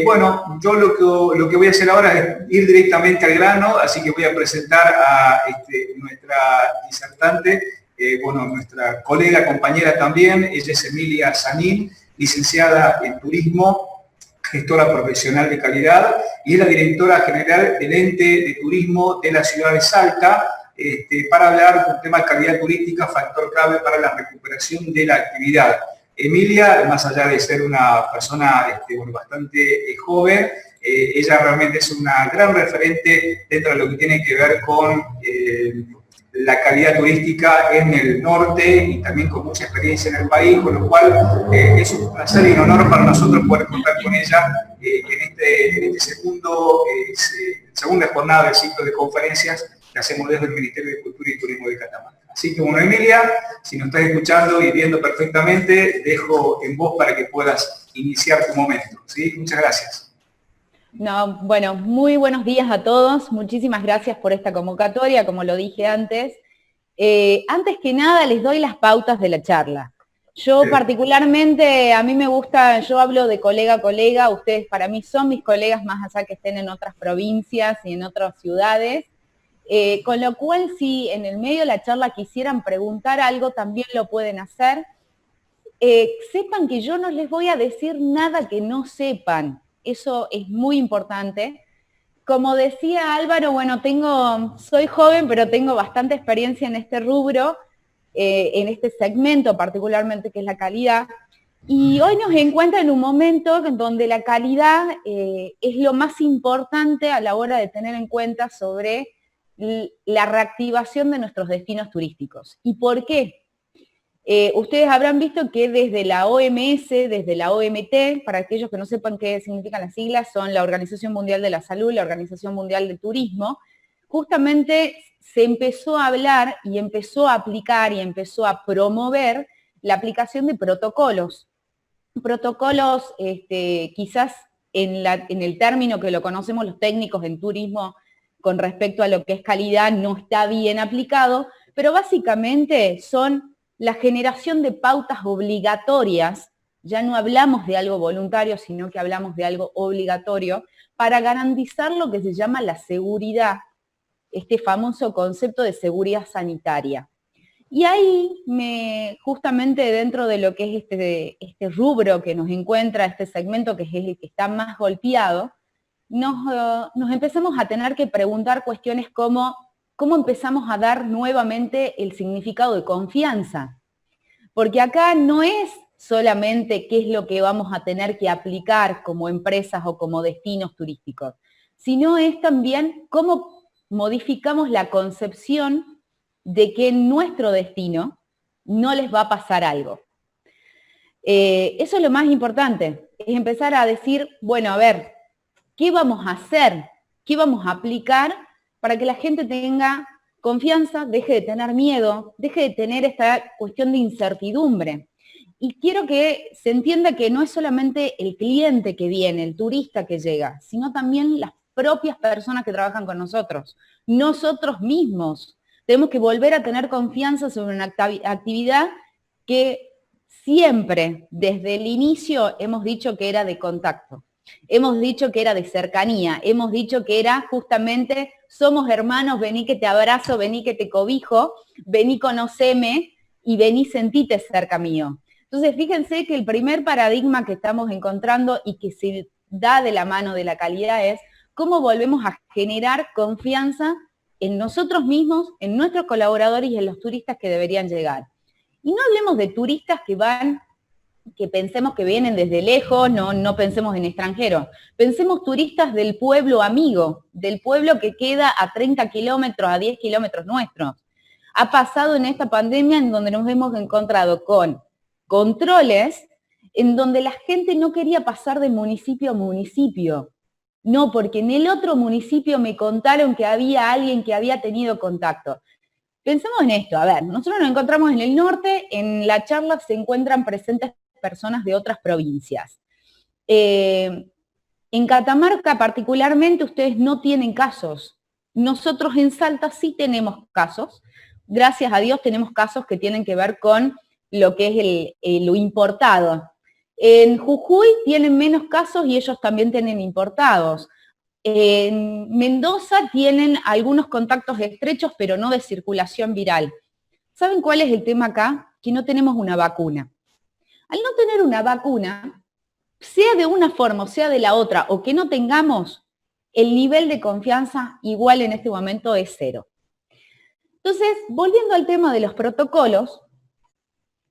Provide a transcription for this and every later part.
Bueno, yo lo que voy a hacer ahora es ir directamente al grano, así que voy a presentar a nuestra disertante, bueno, nuestra colega, compañera también. Ella es Emilia Sanín, licenciada en Turismo, gestora profesional de calidad, y es la directora general del ente de turismo de la ciudad de Salta, para hablar de un tema de calidad turística, factor clave para la recuperación de la actividad. Emilia, más allá de ser una persona bueno, bastante joven, ella realmente es una gran referente dentro de lo que tiene que ver con la calidad turística en el norte y también con mucha experiencia en el país, con lo cual es un placer y un honor para nosotros poder contar con ella en este segunda jornada del ciclo de conferencias que hacemos desde el Ministerio de Cultura y Turismo de Catamarca. Así que, bueno, Emilia, si nos estás escuchando y viendo perfectamente, dejo en vos para que puedas iniciar tu momento, ¿sí? Muchas gracias. No, bueno, muy buenos días a todos. Muchísimas gracias por esta convocatoria, como lo dije antes. Antes que nada, les doy las pautas de la charla. Yo particularmente, a mí me gusta, yo hablo de colega a colega, ustedes para mí son mis colegas, más allá que estén en otras provincias y en otras ciudades. Con lo cual, si en el medio de la charla quisieran preguntar algo, también lo pueden hacer. Sepan que yo no les voy a decir nada que no sepan. Eso es muy importante. Como decía Álvaro, bueno, soy joven, pero tengo bastante experiencia en este rubro, en este segmento particularmente, que es la calidad. Y hoy nos encuentra en un momento en donde la calidad es lo más importante a la hora de tener en cuenta sobre la reactivación de nuestros destinos turísticos. ¿Y por qué? Ustedes habrán visto que desde la OMS, desde la OMT, para aquellos que no sepan qué significan las siglas, son la Organización Mundial de la Salud, la Organización Mundial del Turismo, justamente se empezó a hablar y empezó a aplicar y empezó a promover la aplicación de protocolos. Protocolos, quizás en el término que lo conocemos los técnicos en turismo con respecto a lo que es calidad, no está bien aplicado, pero básicamente son la generación de pautas obligatorias, ya no hablamos de algo voluntario, sino que hablamos de algo obligatorio, para garantizar lo que se llama la seguridad, este famoso concepto de seguridad sanitaria. Y ahí, justamente dentro de lo que es este rubro que nos encuentra, este segmento que es el que está más golpeado, nos empezamos a tener que preguntar cuestiones como cómo empezamos a dar nuevamente el significado de confianza. Porque acá no es solamente qué es lo que vamos a tener que aplicar como empresas o como destinos turísticos, sino es también cómo modificamos la concepción de que en nuestro destino no les va a pasar algo. Eso es lo más importante, es empezar a decir, bueno, a ver, ¿qué vamos a hacer? ¿Qué vamos a aplicar para que la gente tenga confianza, deje de tener miedo, deje de tener esta cuestión de incertidumbre? Y quiero que se entienda que no es solamente el cliente que viene, el turista que llega, sino también las propias personas que trabajan con nosotros, nosotros mismos. Tenemos que volver a tener confianza sobre una actividad que siempre, desde el inicio, hemos dicho que era de contacto. Hemos dicho que era de cercanía, hemos dicho que era justamente, somos hermanos, vení que te abrazo, vení que te cobijo, vení conoceme y vení sentite cerca mío. Entonces, fíjense que el primer paradigma que estamos encontrando y que se da de la mano de la calidad es cómo volvemos a generar confianza en nosotros mismos, en nuestros colaboradores y en los turistas que deberían llegar. Y no hablemos de turistas que pensemos que vienen desde lejos, no pensemos en extranjeros. Pensemos turistas del pueblo amigo, del pueblo que queda a 30 kilómetros, a 10 kilómetros nuestros. Ha pasado en esta pandemia en donde nos hemos encontrado con controles en donde la gente no quería pasar de municipio a municipio. No, porque en el otro municipio me contaron que había alguien que había tenido contacto. Pensemos en esto, a ver, nosotros nos encontramos en el norte, en la charla se encuentran presentes personas de otras provincias. En Catamarca particularmente ustedes no tienen casos. Nosotros en Salta sí tenemos casos. Gracias a Dios tenemos casos que tienen que ver con lo que es lo importado. En Jujuy tienen menos casos y ellos también tienen importados. En Mendoza tienen algunos contactos estrechos, pero no de circulación viral. ¿Saben cuál es el tema acá? Que no tenemos una vacuna. Al no tener una vacuna, sea de una forma o sea de la otra, o que no tengamos, el nivel de confianza igual en este momento es 0. Entonces, volviendo al tema de los protocolos,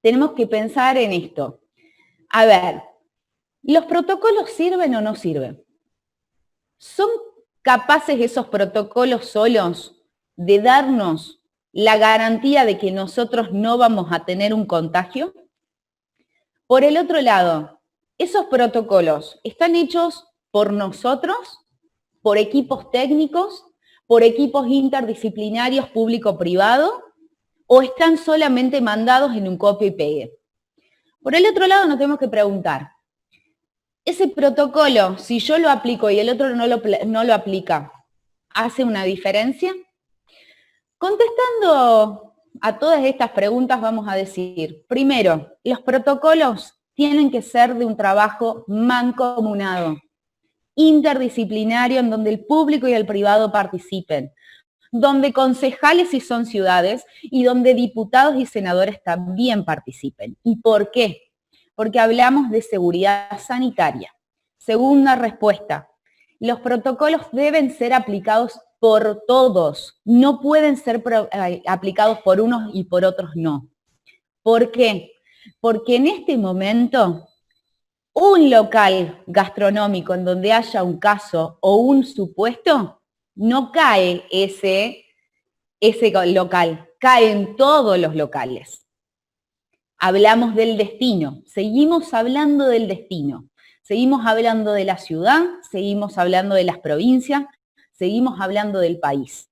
tenemos que pensar en esto. A ver, ¿los protocolos sirven o no sirven? ¿Son capaces esos protocolos solos de darnos la garantía de que nosotros no vamos a tener un contagio? Por el otro lado, ¿esos protocolos están hechos por nosotros, por equipos técnicos, por equipos interdisciplinarios público-privado, o están solamente mandados en un copia y pegue? Por el otro lado, nos tenemos que preguntar, ¿ese protocolo, si yo lo aplico y el otro no lo aplica, hace una diferencia? Contestando a todas estas preguntas vamos a decir, primero, los protocolos tienen que ser de un trabajo mancomunado, interdisciplinario, en donde el público y el privado participen, donde concejales si son ciudades y donde diputados y senadores también participen. ¿Y por qué? Porque hablamos de seguridad sanitaria. Segunda respuesta, los protocolos deben ser aplicados por todos, no pueden ser aplicados por unos y por otros no. ¿Por qué? Porque en este momento, un local gastronómico en donde haya un caso o un supuesto, no cae ese local, caen todos los locales. Hablamos del destino, seguimos hablando del destino, seguimos hablando de la ciudad, seguimos hablando de las provincias, seguimos hablando del país.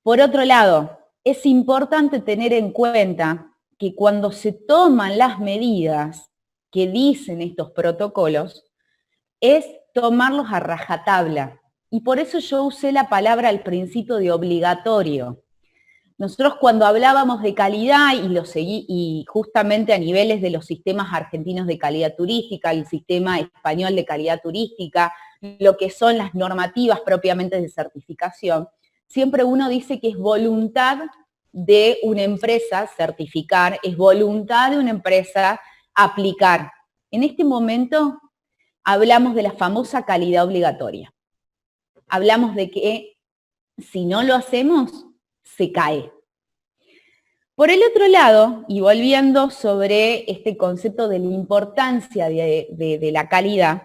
Por otro lado, es importante tener en cuenta que cuando se toman las medidas que dicen estos protocolos, es tomarlos a rajatabla. Y por eso yo usé la palabra al principio de obligatorio. Nosotros cuando hablábamos de calidad, y justamente a niveles de los sistemas argentinos de calidad turística, el sistema español de calidad turística, lo que son las normativas propiamente de certificación, siempre uno dice que es voluntad de una empresa certificar, es voluntad de una empresa aplicar. En este momento hablamos de la famosa calidad obligatoria. Hablamos de que si no lo hacemos, se cae. Por el otro lado, y volviendo sobre este concepto de la importancia de la calidad,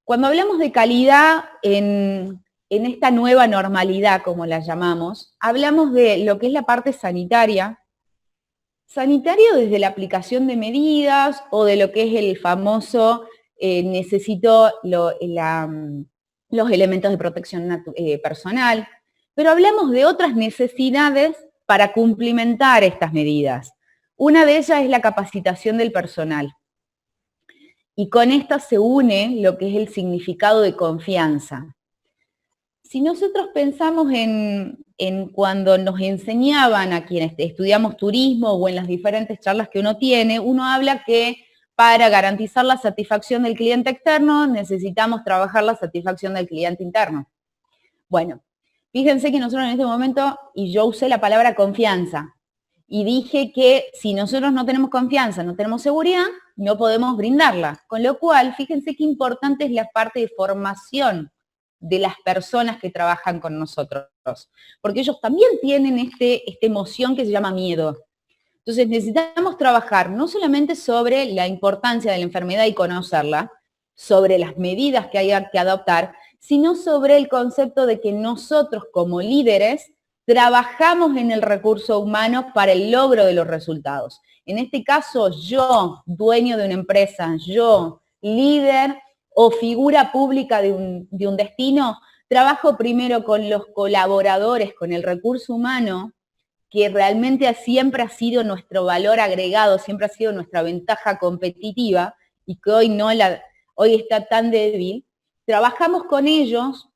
cuando hablamos de calidad en esta nueva normalidad, como la llamamos, hablamos de lo que es la parte sanitaria. Sanitario desde la aplicación de medidas o de lo que es el famoso necesito los elementos de protección personal, pero hablamos de otras necesidades para cumplimentar estas medidas. Una de ellas es la capacitación del personal. Y con esta se une lo que es el significado de confianza. Si nosotros pensamos en cuando nos enseñaban a quienes estudiamos turismo o en las diferentes charlas que uno tiene, uno habla que para garantizar la satisfacción del cliente externo necesitamos trabajar la satisfacción del cliente interno. Bueno, fíjense que nosotros en este momento, y yo usé la palabra confianza, y dije que si nosotros no tenemos confianza, no tenemos seguridad, no podemos brindarla. Con lo cual, fíjense qué importante es la parte de formación de las personas que trabajan con nosotros, porque ellos también tienen esta emoción que se llama miedo. Entonces necesitamos trabajar no solamente sobre la importancia de la enfermedad y conocerla, sobre las medidas que hay que adoptar, sino sobre el concepto de que nosotros como líderes trabajamos en el recurso humano para el logro de los resultados. En este caso, yo, dueño de una empresa, yo, líder o figura pública de un destino, trabajo primero con los colaboradores, con el recurso humano, que realmente siempre ha sido nuestro valor agregado, siempre ha sido nuestra ventaja competitiva y que hoy está tan débil. Trabajamos con ellos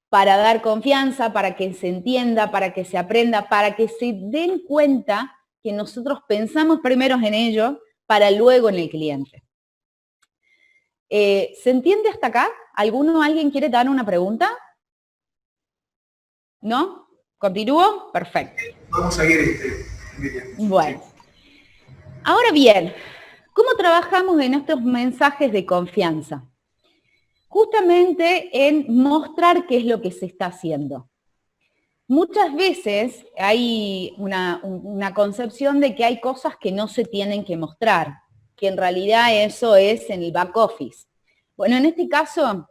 para dar confianza, para que se entienda, para que se aprenda, para que se den cuenta que nosotros pensamos primero en ellos para luego en el cliente. ¿Se entiende hasta acá? ¿Alguien quiere dar una pregunta? ¿No? ¿Continúo? Perfecto. Vamos a seguir, Miriam. Bueno. Ahora bien, ¿cómo trabajamos en estos mensajes de confianza? Justamente en mostrar qué es lo que se está haciendo. Muchas veces hay una concepción de que hay cosas que no se tienen que mostrar, que en realidad eso es en el back office. Bueno, en este caso,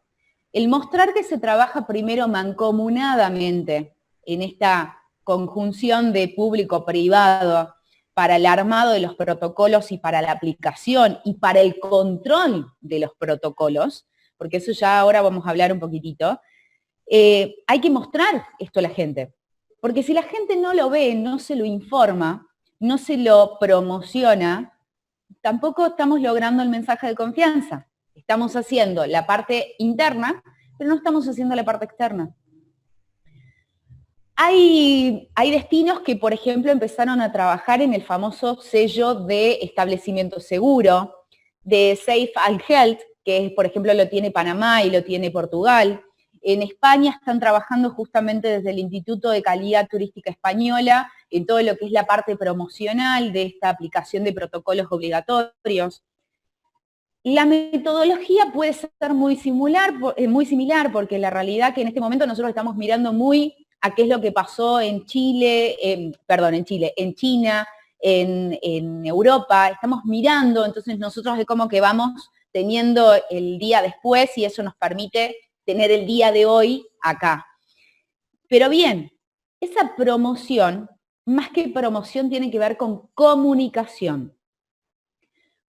el mostrar que se trabaja primero mancomunadamente en esta conjunción de público-privado para el armado de los protocolos y para la aplicación y para el control de los protocolos, porque eso ya ahora vamos a hablar un poquitito, hay que mostrar esto a la gente. Porque si la gente no lo ve, no se lo informa, no se lo promociona, tampoco estamos logrando el mensaje de confianza. Estamos haciendo la parte interna, pero no estamos haciendo la parte externa. Hay destinos que, por ejemplo, empezaron a trabajar en el famoso sello de establecimiento seguro, de Safe and Health, que, por ejemplo, lo tiene Panamá y lo tiene Portugal. En España están trabajando justamente desde el Instituto de Calidad Turística Española en todo lo que es la parte promocional de esta aplicación de protocolos obligatorios. La metodología puede ser muy similar porque la realidad que en este momento nosotros estamos mirando muy a qué es lo que pasó en Chile, en China, en Europa, estamos mirando, entonces nosotros es como que vamos teniendo el día después y eso nos permite tener el día de hoy acá. Pero bien, esa promoción, más que promoción, tiene que ver con comunicación.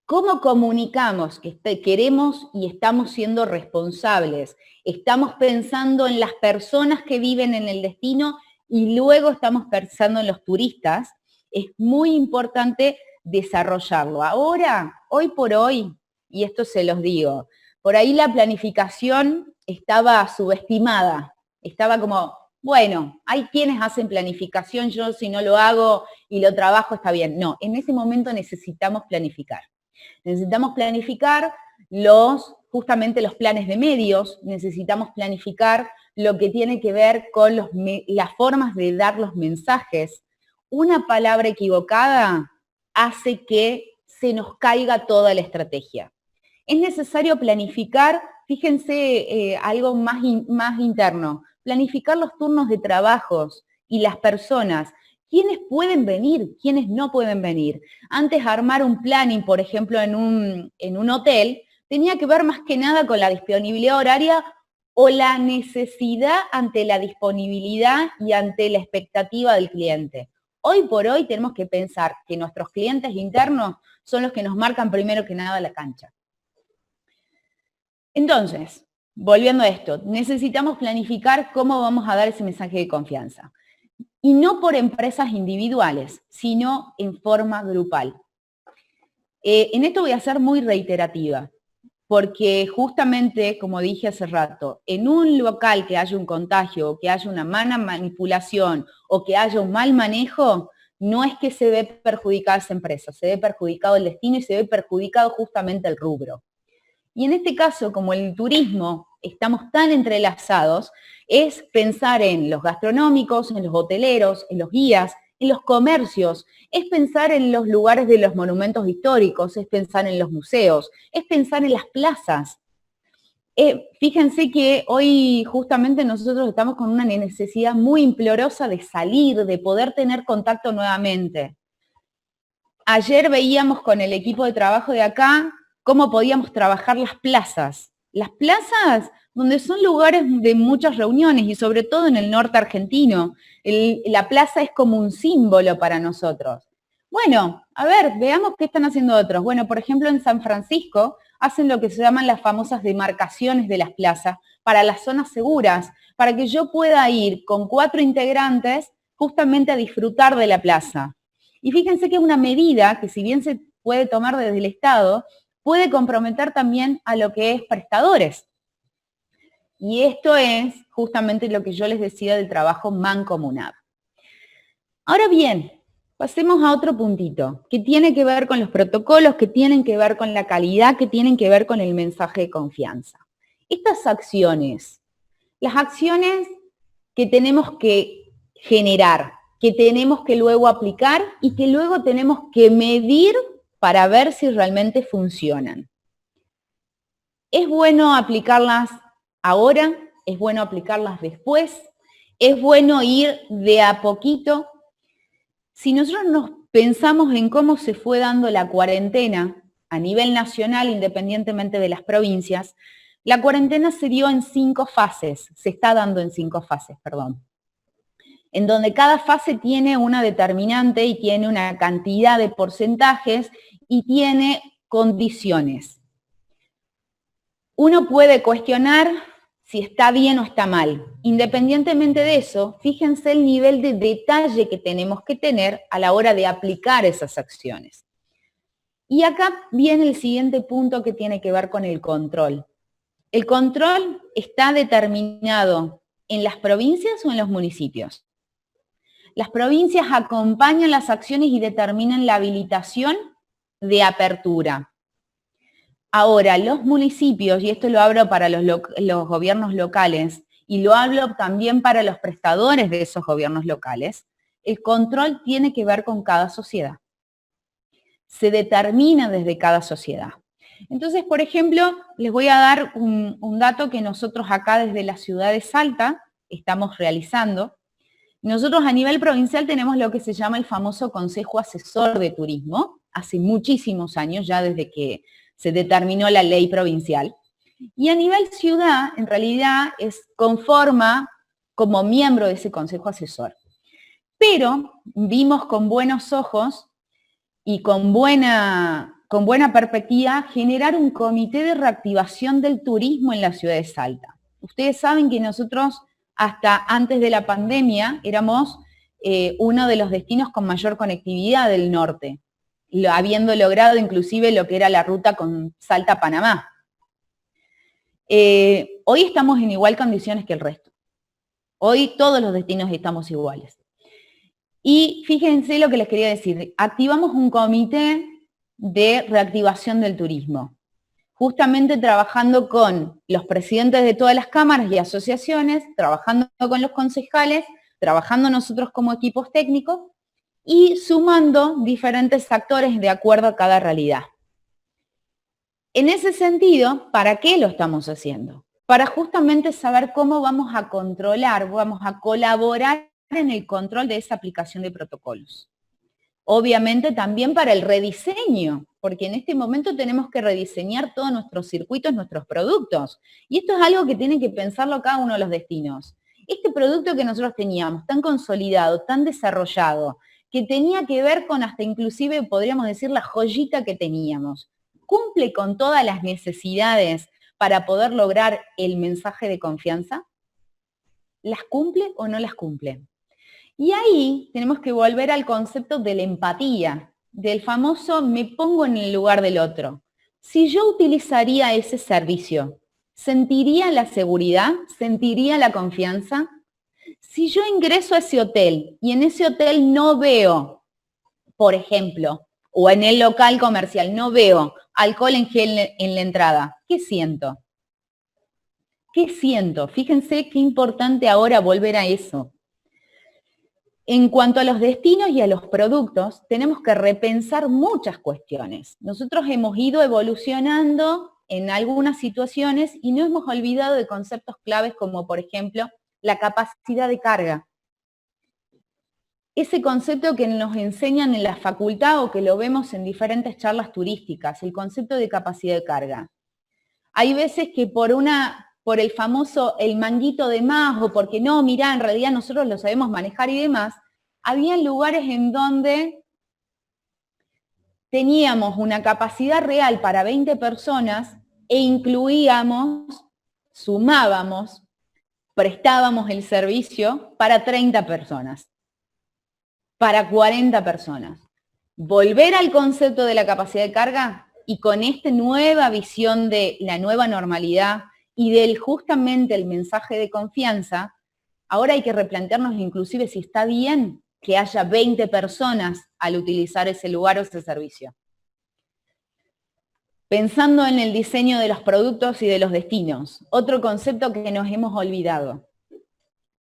¿Cómo comunicamos que queremos y estamos siendo responsables? Estamos pensando en las personas que viven en el destino y luego estamos pensando en los turistas. Es muy importante desarrollarlo. Ahora, hoy por hoy, y esto se los digo, por ahí la planificación estaba subestimada. Estaba como, bueno, hay quienes hacen planificación, yo si no lo hago y lo trabajo está bien. No, en ese momento necesitamos planificar. Necesitamos planificar justamente los planes de medios, necesitamos planificar lo que tiene que ver con las formas de dar los mensajes. Una palabra equivocada hace que se nos caiga toda la estrategia. Es necesario planificar, fíjense, algo más interno, planificar los turnos de trabajos y las personas. ¿Quiénes pueden venir? ¿Quiénes no pueden venir? Antes armar un planning, por ejemplo, en un hotel, tenía que ver más que nada con la disponibilidad horaria o la necesidad ante la disponibilidad y ante la expectativa del cliente. Hoy por hoy tenemos que pensar que nuestros clientes internos son los que nos marcan primero que nada la cancha. Entonces, volviendo a esto, necesitamos planificar cómo vamos a dar ese mensaje de confianza. Y no por empresas individuales, sino en forma grupal. En esto voy a ser muy reiterativa, porque justamente, como dije hace rato, en un local que haya un contagio, o que haya una mala manipulación, o que haya un mal manejo, no es que se ve perjudicada esa empresa, se ve perjudicado el destino y se ve perjudicado justamente el rubro. Y en este caso, como el turismo estamos tan entrelazados, es pensar en los gastronómicos, en los hoteleros, en los guías, en los comercios, es pensar en los lugares de los monumentos históricos, es pensar en los museos, es pensar en las plazas. Fíjense que hoy justamente nosotros estamos con una necesidad muy implorosa de salir, de poder tener contacto nuevamente. Ayer veíamos con el equipo de trabajo de acá cómo podíamos trabajar las plazas. Las plazas donde son lugares de muchas reuniones y sobre todo en el norte argentino. La plaza es como un símbolo para nosotros. Bueno, a ver, veamos qué están haciendo otros. Bueno, por ejemplo, en San Francisco hacen lo que se llaman las famosas demarcaciones de las plazas para las zonas seguras, para que yo pueda ir con 4 integrantes justamente a disfrutar de la plaza. Y fíjense que es una medida que si bien se puede tomar desde el Estado, puede comprometer también a lo que es prestadores. Y esto es justamente lo que yo les decía del trabajo mancomunado. Ahora bien, Pasemos a otro puntito, que tiene que ver con los protocolos, que tienen que ver con la calidad, que tienen que ver con el mensaje de confianza. Estas acciones, las acciones que tenemos que generar, que tenemos que luego aplicar y que luego tenemos que medir para ver si realmente funcionan. ¿Es bueno aplicarlas ahora? ¿Es bueno aplicarlas después? ¿Es bueno ir de a poquito? Si nosotros nos pensamos en cómo se fue dando la cuarentena a nivel nacional, independientemente de las provincias, la cuarentena se dio en 5 fases, se está dando en 5 fases, perdón, en donde cada fase tiene una determinante y tiene una cantidad de porcentajes y tiene condiciones. Uno puede cuestionar si está bien o está mal. Independientemente de eso, fíjense el nivel de detalle que tenemos que tener a la hora de aplicar esas acciones. Y acá viene el siguiente punto que tiene que ver con el control. ¿El control está determinado en las provincias o en los municipios? Las provincias acompañan las acciones y determinan la habilitación de apertura. Ahora, los municipios, y esto lo hablo para los gobiernos locales, y lo hablo también para los prestadores de esos gobiernos locales, el control tiene que ver con cada sociedad. Se determina desde cada sociedad. Entonces, por ejemplo, les voy a dar un dato que nosotros acá desde la ciudad de Salta estamos realizando. Nosotros a nivel provincial tenemos lo que se llama el famoso Consejo Asesor de Turismo, hace muchísimos años, ya desde que se determinó la ley provincial. Y a nivel ciudad, en realidad, conforma como miembro de ese Consejo Asesor. Pero vimos con buenos ojos y con buena perspectiva generar un comité de reactivación del turismo en la ciudad de Salta. Ustedes saben que nosotros hasta antes de la pandemia éramos uno de los destinos con mayor conectividad del norte, habiendo logrado inclusive lo que era la ruta con Salta-Panamá. Hoy estamos en igual condiciones que el resto. Hoy todos los destinos estamos iguales. Y fíjense lo que les quería decir. Activamos un comité de reactivación del turismo, justamente trabajando con los presidentes de todas las cámaras y asociaciones, trabajando con los concejales, trabajando nosotros como equipos técnicos y sumando diferentes actores de acuerdo a cada realidad. En ese sentido, ¿para qué lo estamos haciendo? Para justamente saber cómo vamos a controlar, vamos a colaborar en el control de esa aplicación de protocolos. Obviamente también para el rediseño, porque en este momento tenemos que rediseñar todos nuestros circuitos, nuestros productos. Y esto es algo que tiene que pensarlo cada uno de los destinos. Este producto que nosotros teníamos, tan consolidado, tan desarrollado, que tenía que ver con hasta inclusive, podríamos decir, la joyita que teníamos, ¿cumple con todas las necesidades para poder lograr el mensaje de confianza? ¿Las cumple o no las cumple? Y ahí tenemos que volver al concepto de la empatía, del famoso me pongo en el lugar del otro. Si yo utilizaría ese servicio, ¿sentiría la seguridad? ¿Sentiría la confianza? Si yo ingreso a ese hotel y en ese hotel no veo, por ejemplo, o en el local comercial no veo alcohol en gel en la entrada, ¿qué siento? ¿Qué siento? Fíjense qué importante ahora volver a eso. En cuanto a los destinos y a los productos, tenemos que repensar muchas cuestiones. Nosotros hemos ido evolucionando en algunas situaciones y no hemos olvidado de conceptos claves como, por ejemplo, la capacidad de carga. Ese concepto que nos enseñan en la facultad o que lo vemos en diferentes charlas turísticas, el concepto de capacidad de carga. Hay veces que por el famoso el manguito de más o porque no, mirá, en realidad nosotros lo sabemos manejar y demás, había lugares en donde teníamos una capacidad real para 20 personas e incluíamos, sumábamos, prestábamos el servicio para 30 personas, para 40 personas. Volver al concepto de la capacidad de carga y con esta nueva visión de la nueva normalidad y del justamente el mensaje de confianza, ahora hay que replantearnos inclusive si está bien que haya 20 personas al utilizar ese lugar o ese servicio. Pensando en el diseño de los productos y de los destinos, otro concepto que nos hemos olvidado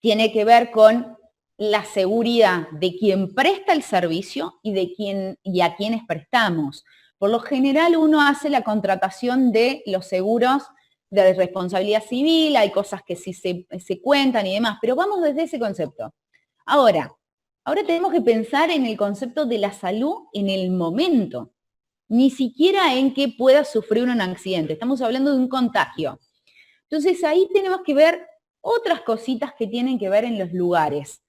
tiene que ver con la seguridad de quien presta el servicio y a quienes prestamos. Por lo general uno hace la contratación de los seguros de responsabilidad civil, hay cosas que sí se cuentan y demás, pero vamos desde ese concepto. Ahora tenemos que pensar en el concepto de la salud en el momento, ni siquiera en que pueda sufrir un accidente, estamos hablando de un contagio. Entonces ahí tenemos que ver otras cositas que tienen que ver en los lugares.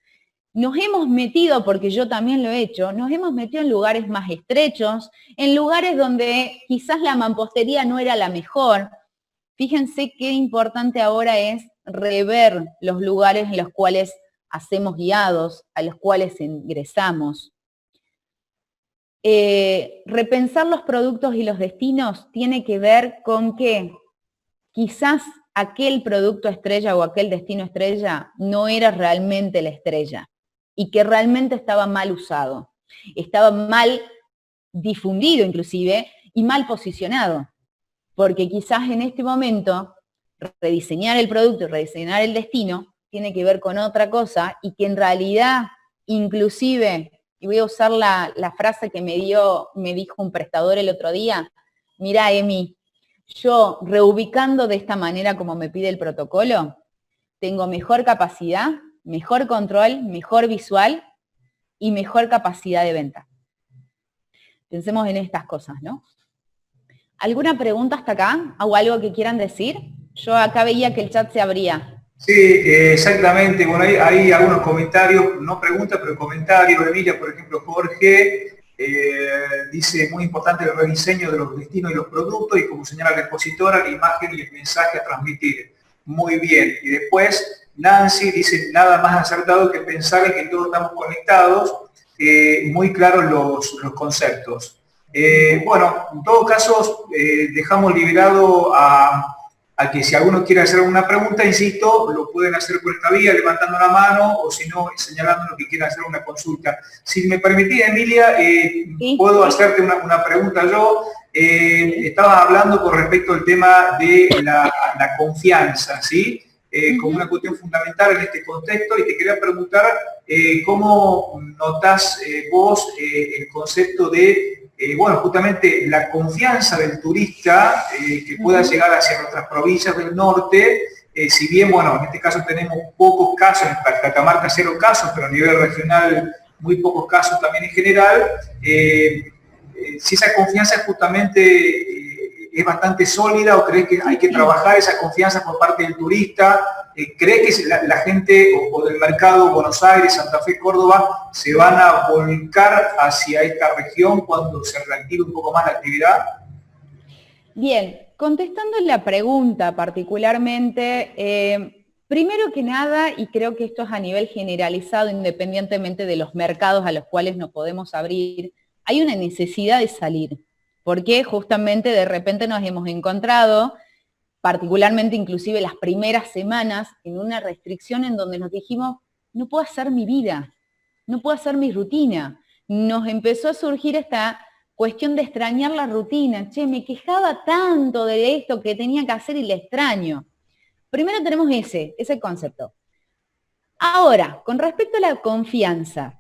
Nos hemos metido, porque yo también lo he hecho, nos hemos metido en lugares más estrechos, en lugares donde quizás la mampostería no era la mejor. Fíjense qué importante ahora es rever los lugares en los cuales hacemos guiados, a los cuales ingresamos. Repensar los productos y los destinos tiene que ver con que quizás aquel producto estrella o aquel destino estrella no era realmente la estrella y que realmente estaba mal usado, estaba mal difundido inclusive y mal posicionado, porque quizás en este momento rediseñar el producto y rediseñar el destino tiene que ver con otra cosa y que en realidad inclusive, y voy a usar la frase que me dijo un prestador el otro día, mirá Emi, yo reubicando de esta manera como me pide el protocolo, tengo mejor capacidad, mejor control, mejor visual y mejor capacidad de venta. Pensemos en estas cosas, ¿no? ¿Alguna pregunta hasta acá? ¿O algo que quieran decir? Yo acá veía que el chat se abría. Sí, exactamente. Bueno, hay algunos comentarios, no preguntas, pero comentarios. Emilia, por ejemplo, Jorge, dice, muy importante el rediseño de los destinos y los productos y como señala la expositora, la imagen y el mensaje a transmitir. Muy bien. Y después Nancy dice, nada más acertado que pensar en que todos estamos conectados, muy claros los conceptos. Bueno, en todo caso, dejamos liberado a que si alguno quiere hacer alguna pregunta, insisto, lo pueden hacer por esta vía, levantando la mano, o si no, señalando lo que quieran hacer una consulta. Si me permitís, Emilia, sí, puedo hacerte una pregunta yo. Estabas hablando con respecto al tema de la confianza, ¿sí? Como una cuestión fundamental en este contexto, y te quería preguntar cómo notás vos el concepto de bueno, justamente la confianza del turista que pueda llegar hacia nuestras provincias del norte, si bien, bueno, en este caso tenemos pocos casos, en Catamarca 0 casos, pero a nivel regional muy pocos casos también en general, si esa confianza justamente es bastante sólida o crees que hay que trabajar esa confianza por parte del turista, ¿crees que la gente o del mercado Buenos Aires, Santa Fe, Córdoba se van a volcar hacia esta región cuando se reactive un poco más la actividad? Bien, contestando la pregunta particularmente, primero que nada, y creo que esto es a nivel generalizado, independientemente de los mercados a los cuales nos podemos abrir, hay una necesidad de salir, porque justamente de repente nos hemos encontrado, particularmente inclusive las primeras semanas, en una restricción en donde nos dijimos, no puedo hacer mi vida, no puedo hacer mi rutina. Nos empezó a surgir esta cuestión de extrañar la rutina. Che, me quejaba tanto de esto que tenía que hacer y le extraño. Primero tenemos ese concepto. Ahora, con respecto a la confianza,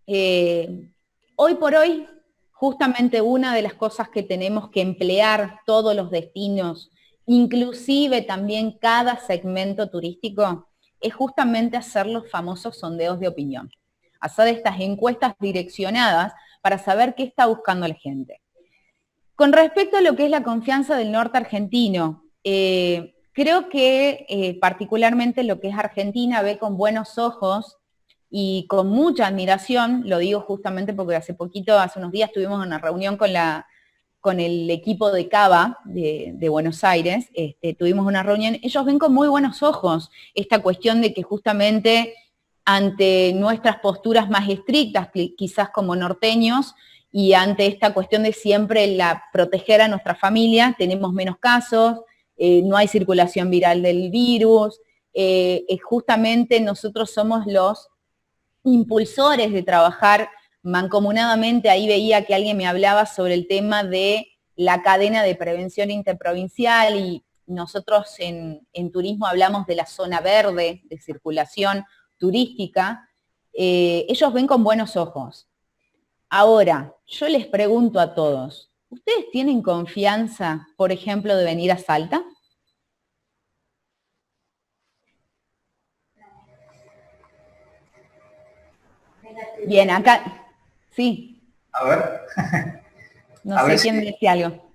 hoy por hoy, justamente una de las cosas que tenemos que emplear todos los destinos, inclusive también cada segmento turístico, es justamente hacer los famosos sondeos de opinión. Hacer estas encuestas direccionadas para saber qué está buscando la gente. Con respecto a lo que es la confianza del norte argentino, creo que particularmente lo que es Argentina ve con buenos ojos y con mucha admiración, lo digo justamente porque hace unos días tuvimos una reunión con el equipo de Cava de Buenos Aires, tuvimos una reunión, ellos ven con muy buenos ojos esta cuestión de que justamente ante nuestras posturas más estrictas, quizás como norteños, y ante esta cuestión de siempre proteger a nuestra familia, tenemos menos casos, no hay circulación viral del virus, justamente nosotros somos los impulsores de trabajar mancomunadamente. Ahí veía que alguien me hablaba sobre el tema de la cadena de prevención interprovincial y nosotros en turismo hablamos de la zona verde de circulación turística. Ellos ven con buenos ojos. Ahora, yo les pregunto a todos, ¿ustedes tienen confianza, por ejemplo, de venir a Salta? Bien, acá, sí. A ver. No A sé ver quién si, decía algo.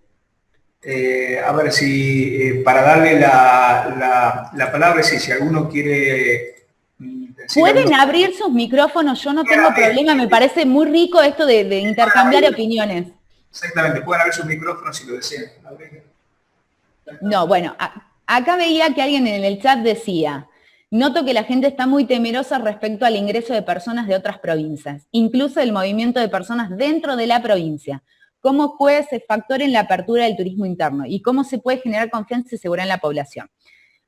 a ver si para darle la palabra, si alguno quiere decir alguno. Pueden abrir sus micrófonos, yo no tengo problema, me parece muy rico esto de intercambiar opiniones. Exactamente, pueden abrir sus micrófonos si lo desean. No, bueno, acá veía que alguien en el chat decía, noto que la gente está muy temerosa respecto al ingreso de personas de otras provincias, incluso el movimiento de personas dentro de la provincia. ¿Cómo puede ser factor en la apertura del turismo interno? ¿Y cómo se puede generar confianza y seguridad en la población?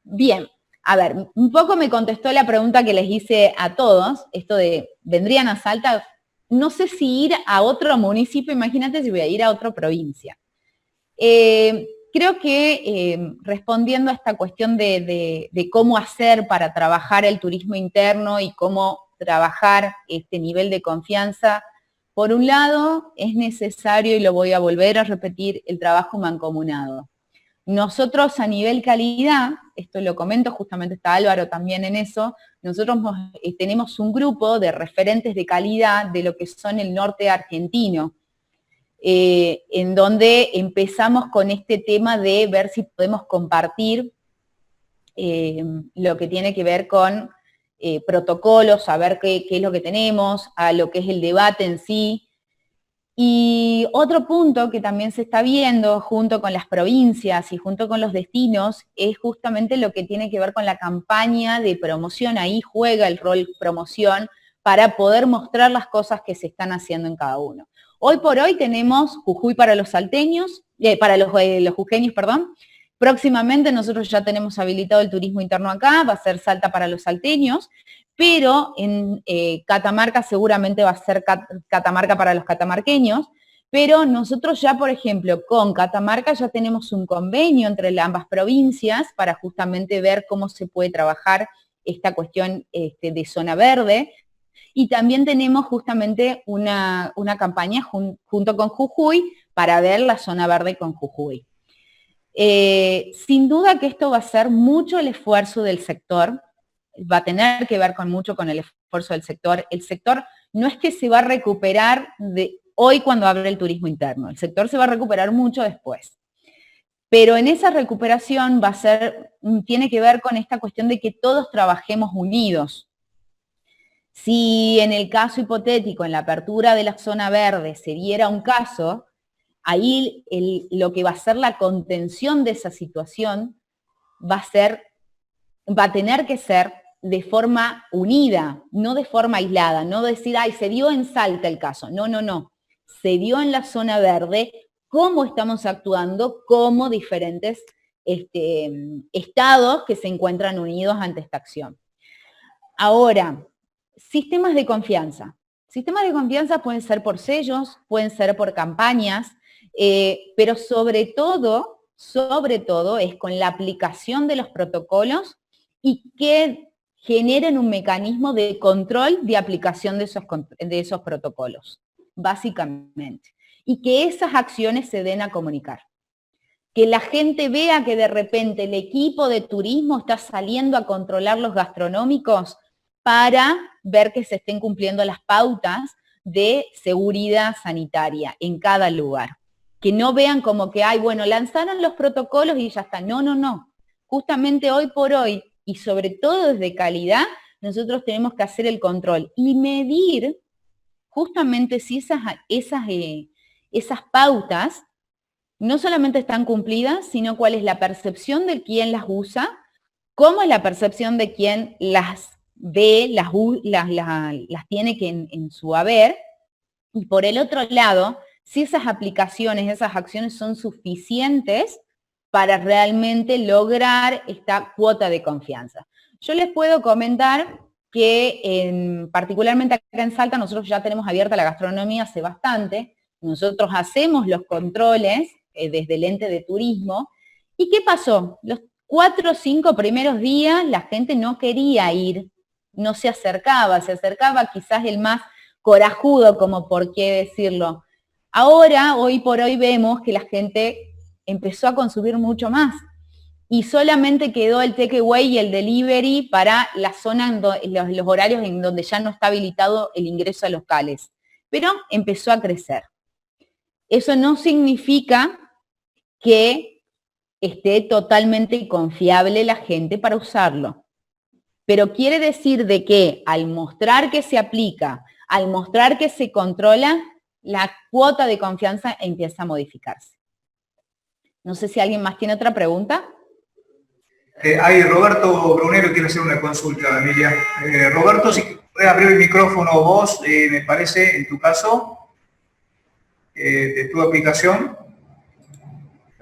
Bien, a ver, un poco me contestó la pregunta que les hice a todos, esto de, ¿vendrían a Salta? No sé si ir a otro municipio, imagínate si voy a ir a otra provincia. Creo que respondiendo a esta cuestión de cómo hacer para trabajar el turismo interno y cómo trabajar este nivel de confianza, por un lado es necesario, y lo voy a volver a repetir, el trabajo mancomunado. Nosotros a nivel calidad, esto lo comento, justamente está Álvaro también en eso, nosotros tenemos un grupo de referentes de calidad de lo que son el norte argentino, en donde empezamos con este tema de ver si podemos compartir lo que tiene que ver con protocolos, saber qué es lo que tenemos, a lo que es el debate en sí. Y otro punto que también se está viendo junto con las provincias y junto con los destinos es justamente lo que tiene que ver con la campaña de promoción. Ahí juega el rol promoción para poder mostrar las cosas que se están haciendo en cada uno. Hoy por hoy tenemos Jujuy para los salteños, para los jujeños, perdón. Próximamente nosotros ya tenemos habilitado el turismo interno acá, va a ser Salta para los salteños, pero en Catamarca seguramente va a ser Catamarca para los catamarqueños, pero nosotros ya, por ejemplo, con Catamarca ya tenemos un convenio entre ambas provincias para justamente ver cómo se puede trabajar esta cuestión de zona verde, y también tenemos justamente una campaña junto con Jujuy para ver la zona verde con Jujuy. Sin duda que esto va a ser mucho el esfuerzo del sector, va a tener que ver mucho con el esfuerzo del sector. El sector no es que se va a recuperar de hoy cuando abre el turismo interno, el sector se va a recuperar mucho después. Pero en esa recuperación tiene que ver con esta cuestión de que todos trabajemos unidos. Si en el caso hipotético, en la apertura de la zona verde, se diera un caso, ahí lo que va a ser la contención de esa situación va a tener que ser de forma unida, no de forma aislada, no decir, ay, se dio en Salta el caso. No, no, no. Se dio en la zona verde, cómo estamos actuando como diferentes estados que se encuentran unidos ante esta acción. Ahora, sistemas de confianza. Sistemas de confianza pueden ser por sellos, pueden ser por campañas, pero sobre todo es con la aplicación de los protocolos y que generen un mecanismo de control de aplicación de esos protocolos, básicamente. Y que esas acciones se den a comunicar. Que la gente vea que de repente el equipo de turismo está saliendo a controlar los gastronómicos para ver que se estén cumpliendo las pautas de seguridad sanitaria en cada lugar. Que no vean como que, ay, bueno, lanzaron los protocolos y ya está. No, no, no. Justamente hoy por hoy, y sobre todo desde calidad, nosotros tenemos que hacer el control y medir justamente si esas pautas no solamente están cumplidas, sino cuál es la percepción de quien las usa, cómo es la percepción de quien las ve, las tiene en su haber, y por el otro lado, si esas aplicaciones, esas acciones son suficientes para realmente lograr esta cuota de confianza. Yo les puedo comentar que particularmente acá en Salta nosotros ya tenemos abierta la gastronomía hace bastante, nosotros hacemos los controles desde el ente de turismo. ¿Y qué pasó? Los 4 o 5 primeros días la gente no quería ir, no se acercaba quizás el más corajudo, como por qué decirlo. Ahora, hoy por hoy vemos que la gente empezó a consumir mucho más y solamente quedó el takeaway y el delivery para la zona, los horarios en donde ya no está habilitado el ingreso a locales. Pero empezó a crecer. Eso no significa que esté totalmente confiable la gente para usarlo. Pero quiere decir de que al mostrar que se aplica, al mostrar que se controla, la cuota de confianza empieza a modificarse. No sé si alguien más tiene otra pregunta. Roberto Brunero quiere hacer una consulta, Emilia. Roberto, si puedes abrir el micrófono vos, me parece, en tu caso, de tu aplicación.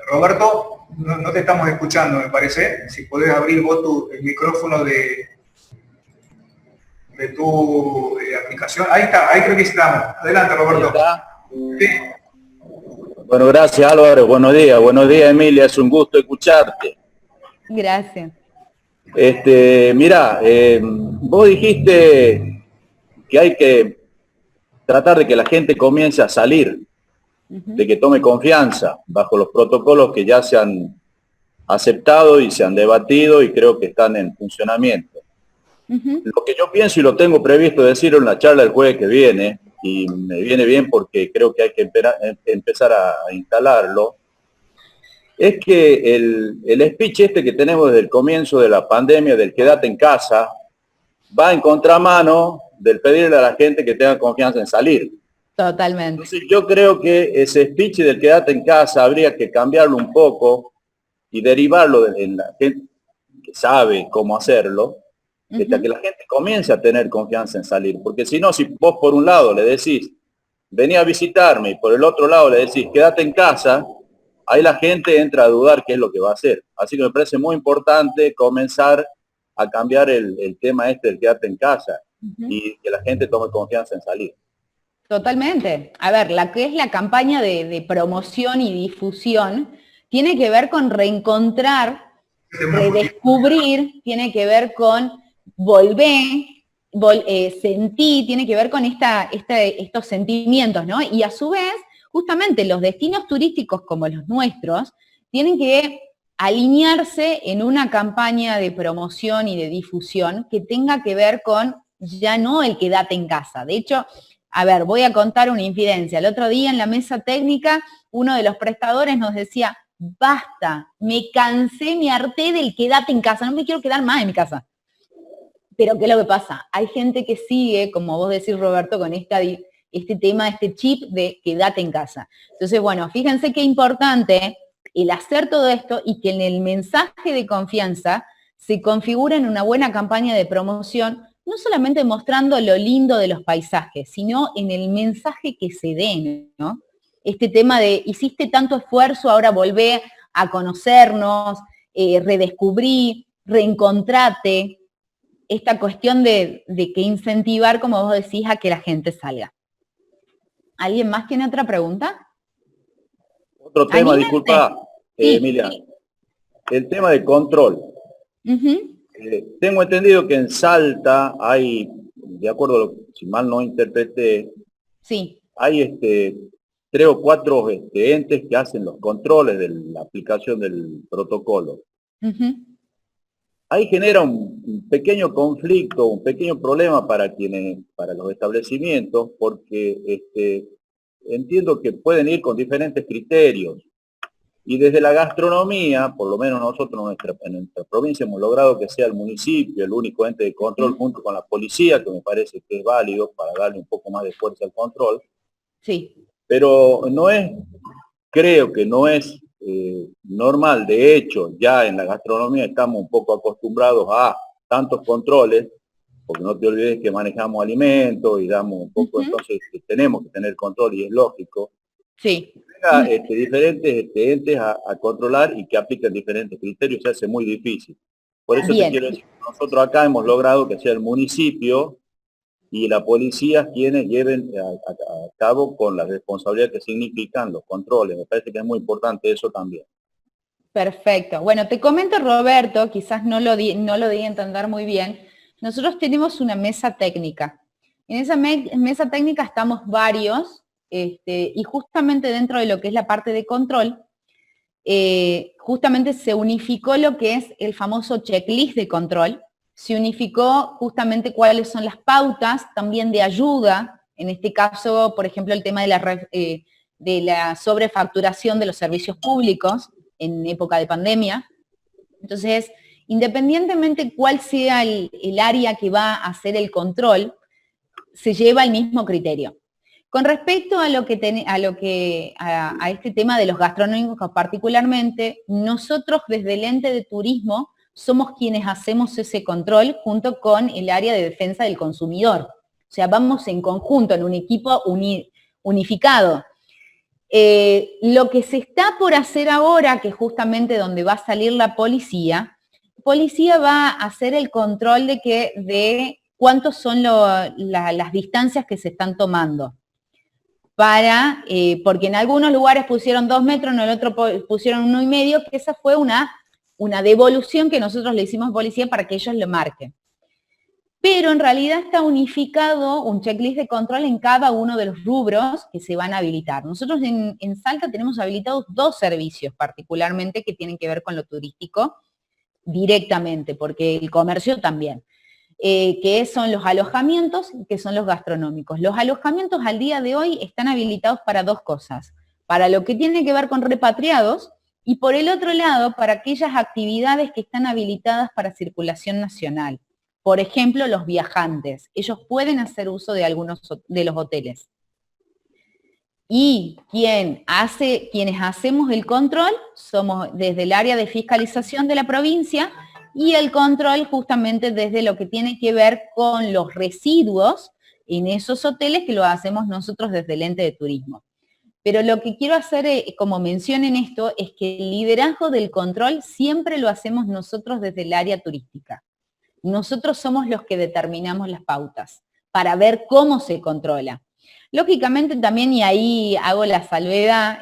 Roberto, no te estamos escuchando, me parece. Si podés abrir vos el micrófono de tu aplicación. Ahí está, ahí creo que estamos. Adelante, Roberto. Sí. Bueno, gracias Álvaro, buenos días Emilia, es un gusto escucharte. Gracias. Mirá, vos dijiste que hay que tratar de que la gente comience a salir, de que tome confianza bajo los protocolos que ya se han aceptado y se han debatido y creo que están en funcionamiento. Lo que yo pienso y lo tengo previsto decir en la charla el jueves que viene, y me viene bien porque creo que hay que empezar a instalarlo, es que el speech este que tenemos desde el comienzo de la pandemia, del quédate en casa, va en contramano del pedirle a la gente que tenga confianza en salir. Totalmente. Entonces yo creo que ese speech del quédate en casa habría que cambiarlo un poco y derivarlo en la gente que sabe cómo hacerlo, hasta que la gente comience a tener confianza en salir. Porque si no, si vos por un lado le decís, vení a visitarme, y por el otro lado le decís, quédate en casa, ahí la gente entra a dudar qué es lo que va a hacer. Así que me parece muy importante comenzar a cambiar el tema este del quédate en casa y que la gente tome confianza en salir. Totalmente. A ver, la que es la campaña de promoción y difusión tiene que ver con reencontrar, redescubrir, tiene que ver con volver, sentir, tiene que ver con estos sentimientos, ¿no? Y a su vez, justamente los destinos turísticos como los nuestros tienen que alinearse en una campaña de promoción y de difusión que tenga que ver con ya no el quédate en casa. De hecho, a ver, voy a contar una infidencia. El otro día en la mesa técnica, uno de los prestadores nos decía, basta, me cansé, me harté del quédate en casa, no me quiero quedar más en mi casa. Pero ¿qué es lo que pasa? Hay gente que sigue, como vos decís, Roberto, con este tema, este chip de quédate en casa. Entonces, bueno, fíjense qué importante el hacer todo esto y que en el mensaje de confianza se configura en una buena campaña de promoción, no solamente mostrando lo lindo de los paisajes, sino en el mensaje que se dé, ¿no? Este tema de, hiciste tanto esfuerzo, ahora volvé a conocernos, redescubrí, reencontrate, esta cuestión de que incentivar, como vos decís, a que la gente salga. ¿Alguien más tiene otra pregunta? Otro tema, disculpa, sí, Emilia, sí. El tema de control. Tengo entendido que en Salta hay, de acuerdo a lo que, si mal no interpreté, sí, hay 3 o 4 entes que hacen los controles de la aplicación del protocolo. Ahí genera un pequeño conflicto, un pequeño problema para los establecimientos, porque entiendo que pueden ir con diferentes criterios. Y desde la gastronomía, por lo menos nosotros en nuestra provincia hemos logrado que sea el municipio el único ente de control junto con la policía, que me parece que es válido para darle un poco más de fuerza al control. Sí. Pero creo que no es normal. De hecho, ya en la gastronomía estamos un poco acostumbrados a tantos controles, porque no te olvides que manejamos alimentos y damos un poco, entonces tenemos que tener control y es lógico. Sí. Diferentes entes a controlar y que apliquen diferentes criterios se hace muy difícil. Por eso te Bien. quiero decir, nosotros acá hemos logrado que sea el municipio y la policía quienes lleven a cabo con la responsabilidad que significan los controles. Me parece que es muy importante eso también. Perfecto. Bueno, te comento, Roberto, quizás no lo di a entender muy bien. Nosotros tenemos una mesa técnica. En esa mesa técnica estamos varios, y justamente dentro de lo que es la parte de control, justamente se unificó lo que es el famoso checklist de control, se unificó justamente cuáles son las pautas también de ayuda, en este caso, por ejemplo, el tema de la sobrefacturación de los servicios públicos en época de pandemia. Entonces, independientemente cuál sea el área que va a hacer el control, se lleva el mismo criterio. Con respecto a este tema de los gastronómicos particularmente, nosotros desde el ente de turismo somos quienes hacemos ese control junto con el área de defensa del consumidor. O sea, vamos en conjunto, en un equipo unificado. Lo que se está por hacer ahora, que es justamente donde va a salir la policía va a hacer el control de cuántos son las distancias que se están tomando. Porque en algunos lugares pusieron 2 metros, en el otro pusieron 1,5, que esa fue una devolución que nosotros le hicimos a policía para que ellos lo marquen. Pero en realidad está unificado un checklist de control en cada uno de los rubros que se van a habilitar. Nosotros en Salta tenemos habilitados 2 servicios particularmente que tienen que ver con lo turístico directamente, porque el comercio también, que son los alojamientos y que son los gastronómicos. Los alojamientos al día de hoy están habilitados para 2 cosas, para lo que tiene que ver con repatriados y por el otro lado, para aquellas actividades que están habilitadas para circulación nacional. Por ejemplo, los viajantes. Ellos pueden hacer uso de algunos de los hoteles. Y quienes hacemos el control somos desde el área de fiscalización de la provincia y el control justamente desde lo que tiene que ver con los residuos en esos hoteles, que lo hacemos nosotros desde el ente de turismo. Pero lo que quiero hacer como mención en esto es que el liderazgo del control siempre lo hacemos nosotros desde el área turística. Nosotros somos los que determinamos las pautas para ver cómo se controla. Lógicamente también, y ahí hago la salvedad,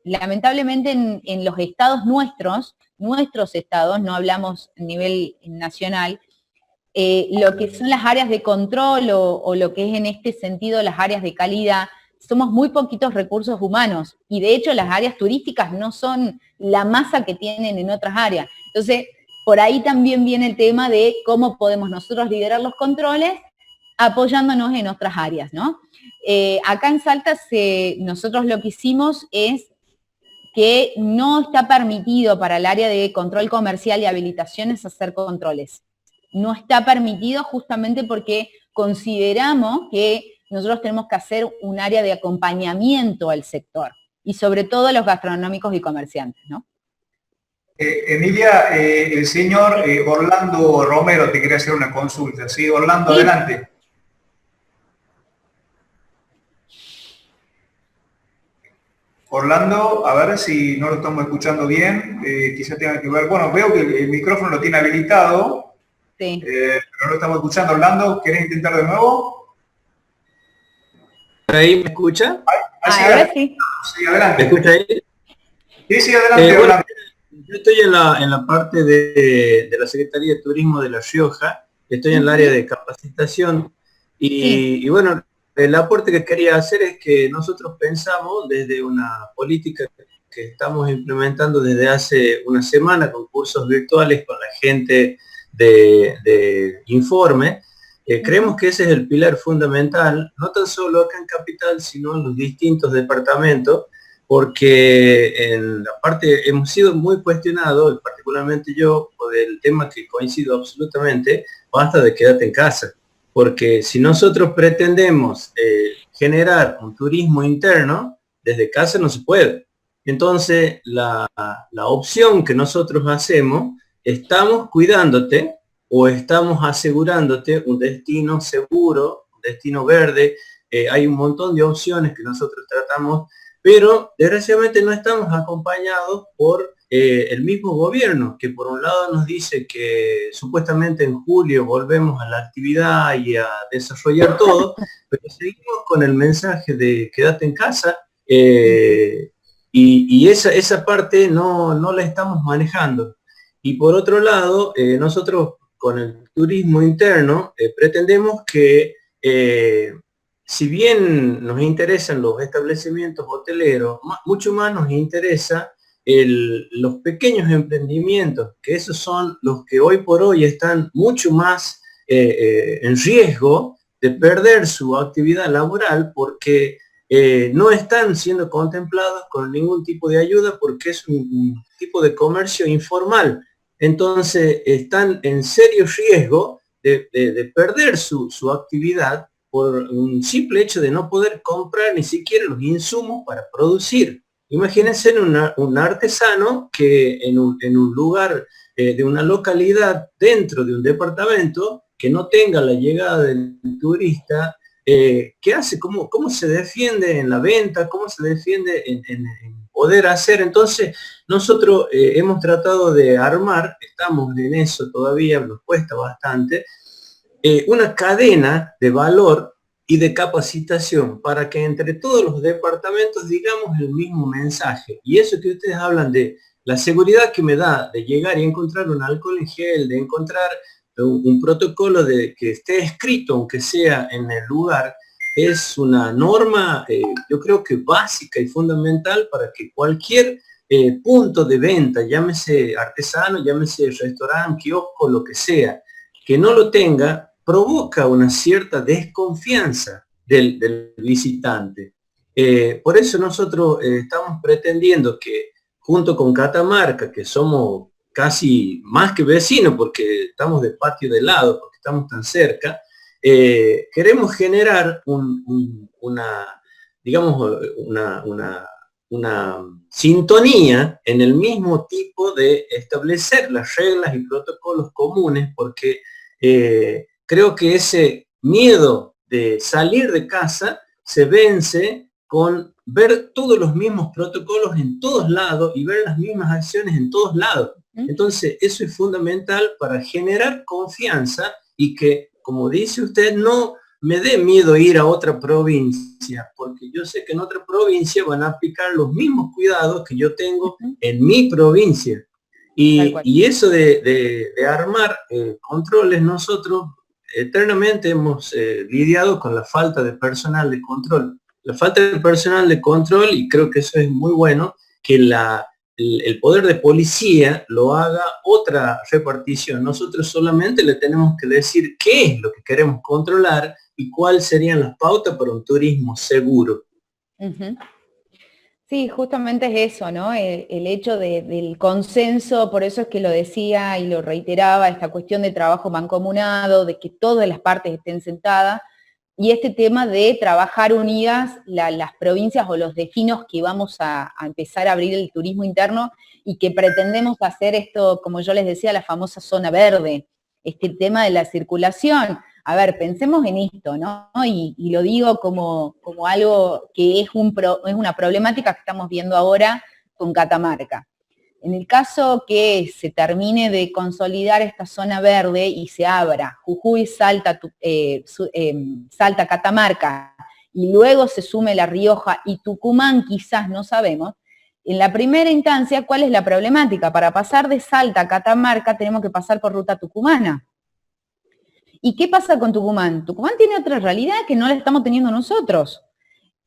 lamentablemente en los estados nuestros estados, no hablamos a nivel nacional, lo que son las áreas de control o lo que es en este sentido las áreas de calidad, somos muy poquitos recursos humanos y de hecho las áreas turísticas no son la masa que tienen en otras áreas. Entonces, por ahí también viene el tema de cómo podemos nosotros liderar los controles apoyándonos en otras áreas, ¿no? Acá en Salta nosotros lo que hicimos es que no está permitido para el área de control comercial y habilitaciones hacer controles. No está permitido justamente porque consideramos que nosotros tenemos que hacer un área de acompañamiento al sector y sobre todo a los gastronómicos y comerciantes, ¿no? Emilia, el señor Orlando Romero te quería hacer una consulta. Sí, Orlando, sí. Adelante. Orlando, a ver si no lo estamos escuchando bien, quizá tenga que ver, bueno, veo que el micrófono lo tiene habilitado, sí. Pero no lo estamos escuchando. Orlando, ¿querés intentar de nuevo? ¿Ahí me escucha? Sí, sí, adelante. ¿Me escucha ahí? Sí, adelante, Orlando. Yo estoy en la parte de la Secretaría de Turismo de La Rioja, estoy en el área de capacitación y bueno, el aporte que quería hacer es que nosotros pensamos desde una política que estamos implementando desde hace una semana con cursos virtuales con la gente de Informe. Creemos que ese es el pilar fundamental, no tan solo acá en Capital, sino en los distintos departamentos, porque en la parte hemos sido muy cuestionados, particularmente yo, por el tema que coincido absolutamente, basta de quedarte en casa. Porque si nosotros pretendemos generar un turismo interno, desde casa no se puede. Entonces, la opción que nosotros hacemos, estamos cuidándote o estamos asegurándote un destino seguro, un destino verde. Hay un montón de opciones que nosotros tratamos, pero desgraciadamente no estamos acompañados por el mismo gobierno, que por un lado nos dice que supuestamente en julio volvemos a la actividad y a desarrollar todo, pero seguimos con el mensaje de quédate en casa, y esa parte no la estamos manejando. Y por otro lado, nosotros con el turismo interno pretendemos que, si bien nos interesan los establecimientos hoteleros, mucho más nos interesa los pequeños emprendimientos, que esos son los que hoy por hoy están mucho más en riesgo de perder su actividad laboral, porque no están siendo contemplados con ningún tipo de ayuda, porque es un tipo de comercio informal. Entonces están en serio riesgo de perder su actividad por un simple hecho de no poder comprar ni siquiera los insumos para producir. Imagínense un artesano que en un lugar de una localidad dentro de un departamento que no tenga la llegada del turista, ¿qué hace? ¿Cómo se defiende en la venta? ¿Cómo se defiende en poder hacer? Entonces, nosotros hemos tratado de armar, estamos en eso todavía, nos cuesta bastante, una cadena de valor y de capacitación para que entre todos los departamentos digamos el mismo mensaje. Y eso que ustedes hablan de la seguridad que me da de llegar y encontrar un alcohol en gel, de encontrar un protocolo de que esté escrito, aunque sea en el lugar, es una norma, yo creo que básica y fundamental para que cualquier punto de venta, llámese artesano, llámese restaurante, kiosco, lo que sea, que no lo tenga, provoca una cierta desconfianza del visitante. Por eso nosotros estamos pretendiendo que junto con Catamarca, que somos casi más que vecinos porque estamos de patio de lado, porque estamos tan cerca, queremos generar una sintonía en el mismo tipo de establecer las reglas y protocolos comunes, porque creo que ese miedo de salir de casa se vence con ver todos los mismos protocolos en todos lados y ver las mismas acciones en todos lados. Entonces, eso es fundamental para generar confianza y que, como dice usted, no me dé miedo ir a otra provincia, porque yo sé que en otra provincia van a aplicar los mismos cuidados que yo tengo en mi provincia. Y eso de armar controles, nosotros eternamente hemos lidiado con la falta de personal de control. La falta de personal de control, y creo que eso es muy bueno, que el poder de policía lo haga otra repartición. Nosotros solamente le tenemos que decir qué es lo que queremos controlar y cuáles serían las pautas para un turismo seguro. Sí, justamente es eso, ¿no? El hecho del consenso, por eso es que lo decía y lo reiteraba, esta cuestión de trabajo mancomunado, de que todas las partes estén sentadas, y este tema de trabajar unidas las provincias o los destinos que vamos a empezar a abrir el turismo interno y que pretendemos hacer esto, como yo les decía, la famosa zona verde, este tema de la circulación. A ver, pensemos en esto, ¿no? Y lo digo como algo que es una problemática que estamos viendo ahora con Catamarca. En el caso que se termine de consolidar esta zona verde y se abra Jujuy, Salta, Catamarca, y luego se sume La Rioja y Tucumán, quizás, no sabemos, en la primera instancia, ¿cuál es la problemática? Para pasar de Salta a Catamarca tenemos que pasar por ruta tucumana. ¿Y qué pasa con Tucumán? Tucumán tiene otra realidad que no la estamos teniendo nosotros.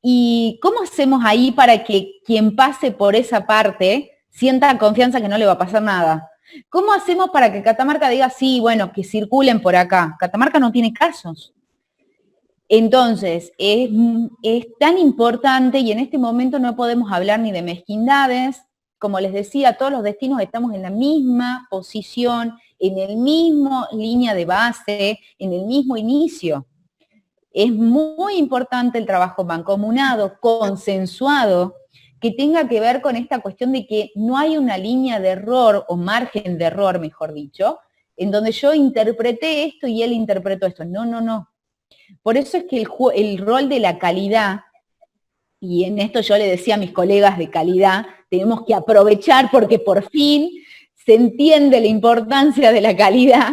¿Y cómo hacemos ahí para que quien pase por esa parte sienta confianza que no le va a pasar nada? ¿Cómo hacemos para que Catamarca diga, sí, bueno, que circulen por acá? Catamarca no tiene casos. Entonces, es tan importante y en este momento no podemos hablar ni de mezquindades. Como les decía, todos los destinos estamos en la misma posición, en el mismo línea de base, en el mismo inicio. Es muy importante el trabajo mancomunado, consensuado, que tenga que ver con esta cuestión de que no hay una línea de error, o margen de error, mejor dicho, en donde yo interpreté esto y él interpretó esto. No, no, no. Por eso es que el rol de la calidad, y en esto yo le decía a mis colegas de calidad, tenemos que aprovechar porque por fin se entiende la importancia de la calidad,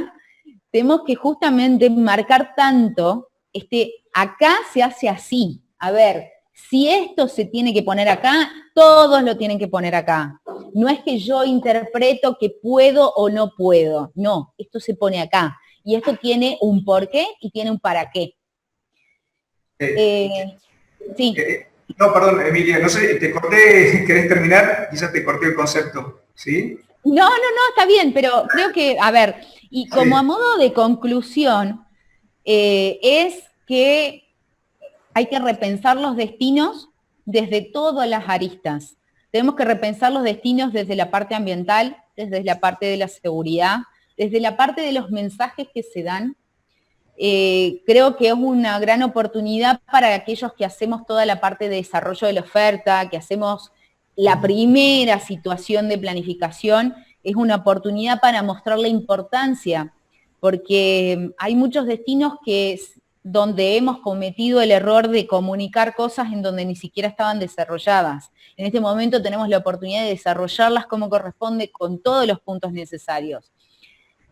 tenemos que justamente marcar tanto, acá se hace así, a ver, si esto se tiene que poner acá, todos lo tienen que poner acá. No es que yo interpreto que puedo o no puedo, no, esto se pone acá. Y esto tiene un porqué y tiene un para qué. Sí. No, perdón, Emilia, no sé, te corté, ¿querés terminar? Quizás te corté el concepto, ¿sí? No, está bien, pero creo que, a ver, y como a modo de conclusión, es que hay que repensar los destinos desde todas las aristas. Tenemos que repensar los destinos desde la parte ambiental, desde la parte de la seguridad, desde la parte de los mensajes que se dan. Creo que es una gran oportunidad para aquellos que hacemos toda la parte de desarrollo de la oferta, que hacemos la primera situación de planificación, es una oportunidad para mostrar la importancia, porque hay muchos destinos donde hemos cometido el error de comunicar cosas en donde ni siquiera estaban desarrolladas. En este momento tenemos la oportunidad de desarrollarlas como corresponde con todos los puntos necesarios.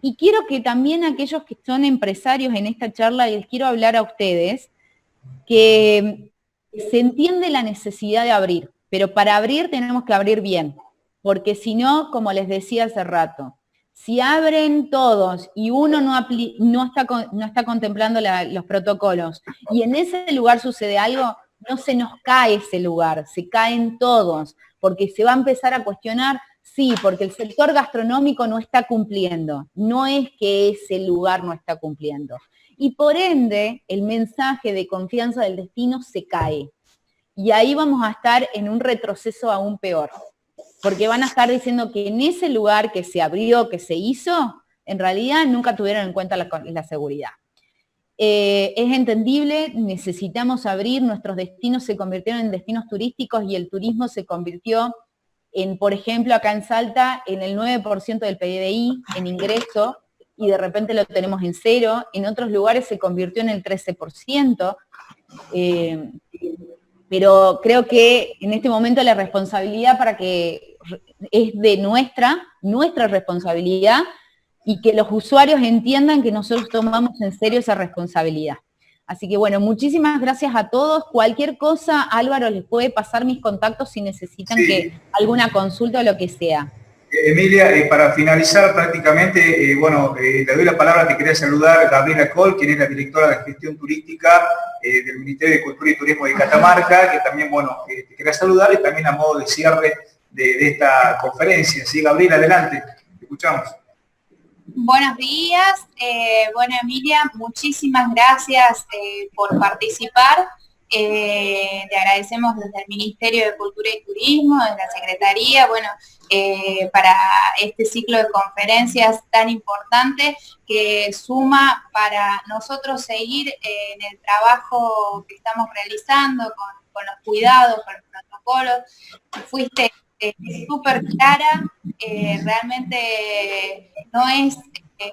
Y quiero que también aquellos que son empresarios en esta charla, les quiero hablar a ustedes, que se entiende la necesidad de abrir, pero para abrir tenemos que abrir bien, porque si no, como les decía hace rato, si abren todos y uno no está contemplando los protocolos y en ese lugar sucede algo, no se nos cae ese lugar, se caen todos, porque se va a empezar a cuestionar, sí, porque el sector gastronómico no está cumpliendo, no es que ese lugar no está cumpliendo. Y por ende, el mensaje de confianza del destino se cae. Y ahí vamos a estar en un retroceso aún peor. Porque van a estar diciendo que en ese lugar que se abrió, que se hizo, en realidad nunca tuvieron en cuenta la seguridad. Es entendible, necesitamos abrir, nuestros destinos se convirtieron en destinos turísticos y el turismo se convirtió en, por ejemplo, acá en Salta, en el 9% del PBI, en ingreso, y de repente lo tenemos en 0, en otros lugares se convirtió en el 13%, pero creo que en este momento la responsabilidad es de nuestra responsabilidad, y que los usuarios entiendan que nosotros tomamos en serio esa responsabilidad. Así que bueno, muchísimas gracias a todos. Cualquier cosa, Álvaro les puede pasar mis contactos si necesitan alguna consulta o lo que sea. Emilia, para finalizar prácticamente, le doy la palabra, te quería saludar Gabriela Coll, quien es la directora de gestión turística del Ministerio de Cultura y Turismo de Catamarca, que también, te quería saludar y también a modo de cierre de esta conferencia. Sí, Gabriela, adelante, te escuchamos. Buenos días, Emilia, muchísimas gracias por participar. Te agradecemos desde el Ministerio de Cultura y Turismo, desde la Secretaría, para este ciclo de conferencias tan importante que suma para nosotros seguir en el trabajo que estamos realizando con los cuidados, con los protocolos. Fuiste súper clara, realmente no es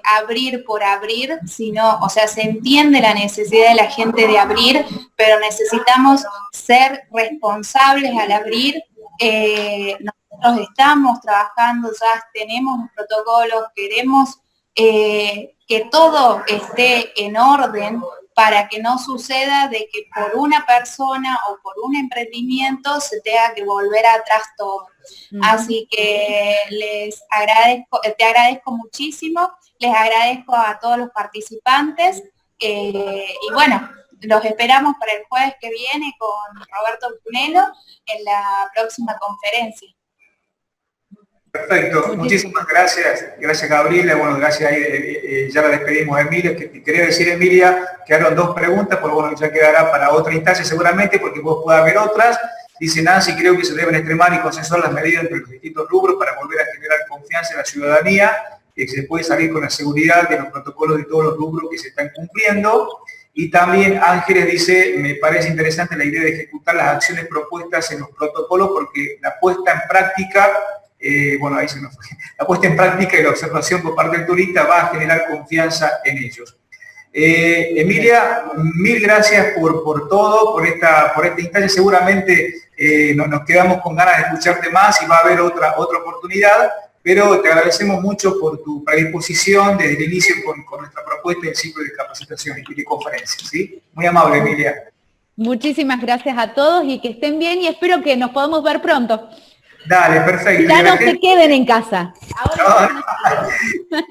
abrir por abrir, sino, se entiende la necesidad de la gente de abrir, pero necesitamos ser responsables al abrir. Nosotros estamos trabajando, ya tenemos los protocolos, queremos que todo esté en orden para que no suceda de que por una persona o por un emprendimiento se tenga que volver atrás todo. Así que te agradezco muchísimo, les agradezco a todos los participantes los esperamos para el jueves que viene con Roberto Brunello en la próxima conferencia. Perfecto, muchísimas gracias. Gracias, Gabriela. Gracias, ya la despedimos, Emilia. Que quería decir, Emilia, que hagan 2 preguntas, pero ya quedará para otra instancia seguramente, porque vos pueda haber otras. Dice Nancy, creo que se deben extremar y consensuar las medidas entre los distintos rubros para volver a generar confianza en la ciudadanía, que se puede salir con la seguridad de los protocolos de todos los rubros que se están cumpliendo. Y también Ángeles dice, me parece interesante la idea de ejecutar las acciones propuestas en los protocolos, porque la puesta en práctica, ahí se nos fue, la puesta en práctica y la observación por parte del turista va a generar confianza en ellos. Emilia, mil gracias por todo, por esta instancia. Seguramente nos quedamos con ganas de escucharte más y va a haber otra oportunidad, pero te agradecemos mucho por tu predisposición desde el inicio con nuestra propuesta del ciclo de capacitación y de conferencias, ¿sí? Muy amable, Emilia. Muchísimas gracias a todos y que estén bien y espero que nos podamos ver pronto. Dale, perfecto. Ya no se queden en casa. No, no.